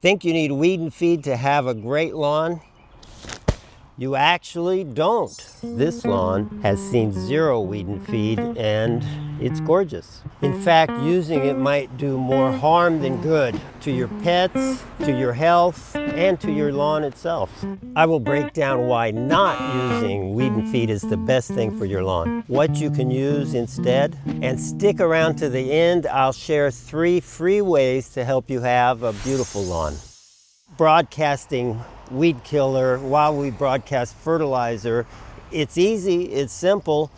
Think you need weed and feed to have a great lawn? You actually don't. This lawn has seen zero weed and feed, and it's gorgeous. In fact, using it might do more harm than good to your pets, to your health, and to your lawn itself. I will break down why not using weed and feed is the best thing for your lawn, what you can use instead, and stick around to the end. I'll share 3 free ways to help you have a beautiful lawn. Broadcasting weed killer while we broadcast fertilizer, it's easy, it's simple,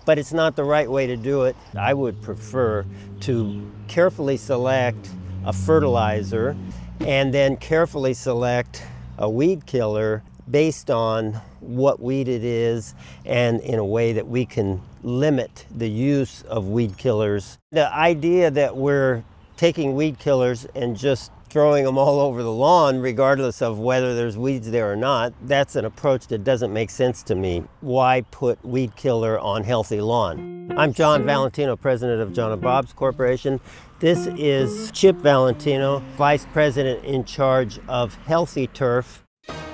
but it's not the right way to do it. I would prefer to carefully select a fertilizer and then carefully select a weed killer based on what weed it is, and in a way that we can limit the use of weed killers. The idea that we're taking weed killers and just throwing them all over the lawn regardless of whether there's weeds there or not, that's an approach that doesn't make sense to me. Why put weed killer on healthy lawn? I'm John Valentino, president of John and Bob's Corporation. This is Chip Valentino, vice president in charge of Healthy Turf.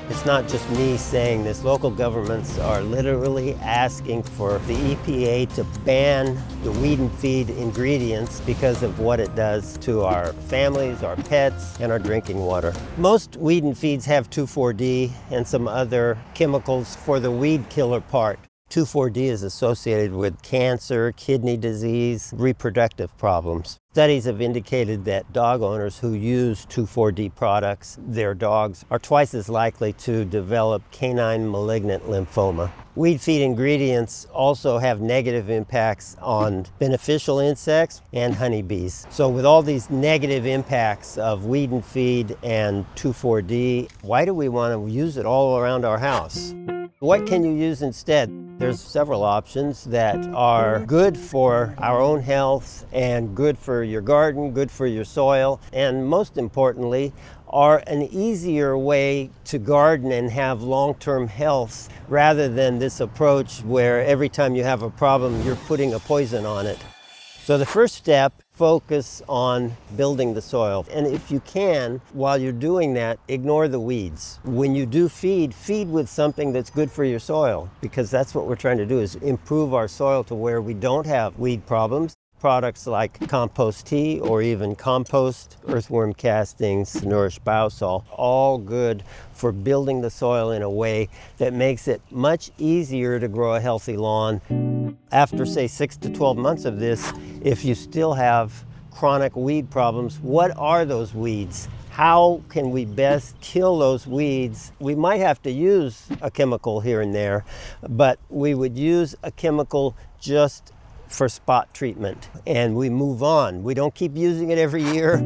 It's not just me saying this. Local governments are literally asking for the EPA to ban the weed and feed ingredients because of what it does to our families, our pets, and our drinking water. Most weed and feeds have 2,4-D and some other chemicals for the weed killer part. 2,4-D is associated with cancer, kidney disease, reproductive problems. Studies have indicated that dog owners who use 2,4-D products, their dogs are twice as likely to develop canine malignant lymphoma. Weed feed ingredients also have negative impacts on beneficial insects and honeybees. So with all these negative impacts of weed and feed and 2,4-D, why do we want to use it all around our house? What can you use instead? There's several options that are good for our own health and good for your garden, good for your soil, and most importantly, are an easier way to garden and have long-term health rather than this approach where every time you have a problem, you're putting a poison on it. So the first step, focus on building the soil. And if you can, while you're doing that, ignore the weeds. When you do feed with something that's good for your soil, because that's what we're trying to do, is improve our soil to where we don't have weed problems. Products like compost tea or even compost, earthworm castings, nourish-biosol, all good for building the soil in a way that makes it much easier to grow a healthy lawn. After, say, 6 to 12 months of this, if you still have chronic weed problems, what are those weeds? How can we best kill those weeds? We might have to use a chemical here and there, but we would use a chemical just for spot treatment, and we move on. We don't keep using it every year.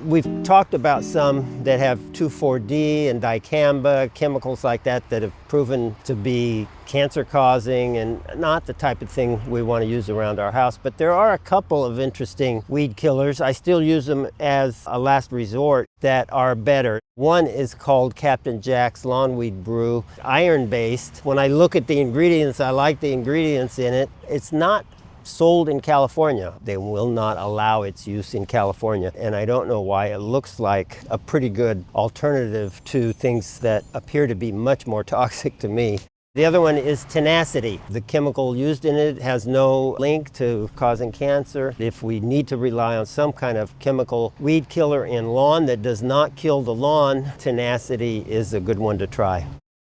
We've talked about some that have 2,4-D and dicamba, chemicals like that that have proven to be cancer causing and not the type of thing we want to use around our house. But there are a couple of interesting weed killers. I still use them as a last resort that are better. One is called Captain Jack's Lawn Weed Brew, iron-based. When I look at the ingredients, I like the ingredients in it. It's not sold in California. They will not allow its use in California, and I don't know why. It looks like a pretty good alternative to things that appear to be much more toxic to me. The other one is Tenacity. The chemical used in it has no link to causing cancer. If we need to rely on some kind of chemical weed killer in lawn that does not kill the lawn, Tenacity is a good one to try.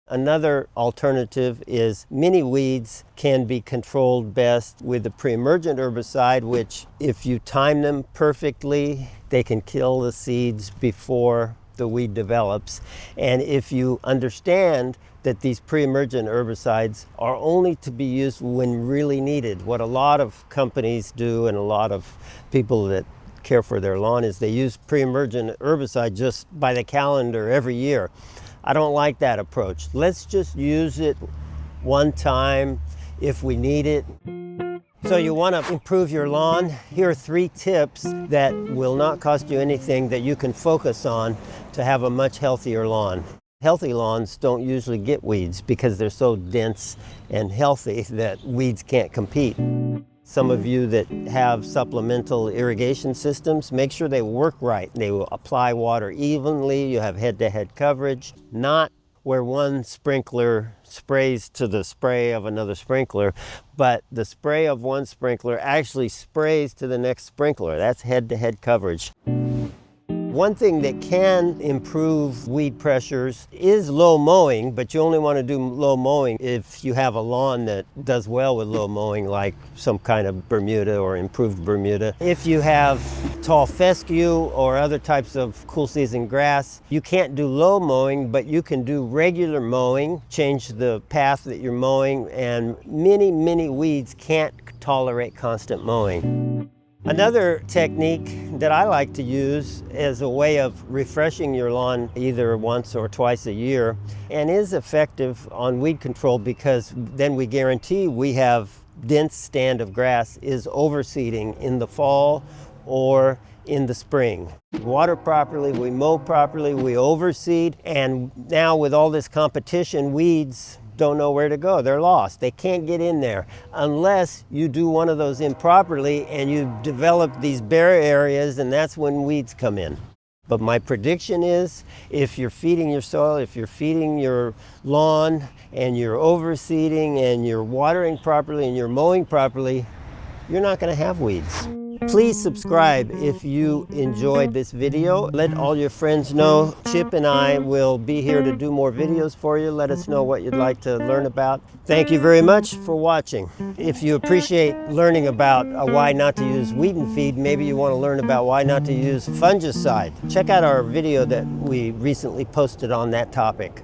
Another alternative is mini weeds can be controlled best with the pre-emergent herbicide, which if you time them perfectly, they can kill the seeds before the weed develops. And if you understand that these pre-emergent herbicides are only to be used when really needed, what a lot of companies do and a lot of people that care for their lawn is they use pre-emergent herbicide just by the calendar every year. I don't like that approach. Let's just use it one time if we need it. So you want to improve your lawn? Here are 3 tips that will not cost you anything that you can focus on to have a much healthier lawn. Healthy lawns don't usually get weeds because they're so dense and healthy that weeds can't compete. Some of you that have supplemental irrigation systems, make sure they work right. They will apply water evenly, you have head-to-head coverage, not where one sprinkler sprays to the spray of another sprinkler, but the spray of one sprinkler actually sprays to the next sprinkler. That's head-to-head coverage. One thing that can improve weed pressures is low mowing, but you only want to do low mowing if you have a lawn that does well with low mowing, like some kind of Bermuda or improved Bermuda. If you have tall fescue or other types of cool season grass, you can't do low mowing, but you can do regular mowing, change the path that you're mowing, and many weeds can't tolerate constant mowing. Another technique that I like to use as a way of refreshing your lawn either once or twice a year, and is effective on weed control because then we guarantee we have dense stand of grass, is overseeding in the fall or in the spring. We water properly, we mow properly, we overseed, and now with all this competition, weeds don't know where to go. They're lost. They can't get in there unless you do one of those improperly and you develop these bare areas, and that's when weeds come in. But my prediction is if you're feeding your soil, if you're feeding your lawn and you're overseeding and you're watering properly and you're mowing properly, you're not going to have weeds. Please subscribe if you enjoyed this video. Let all your friends know. Chip and I will be here to do more videos for you. Let us know what you'd like to learn about. Thank you very much for watching. If you appreciate learning about why not to use weed and feed, maybe you want to learn about why not to use fungicide. Check out our video that we recently posted on that topic.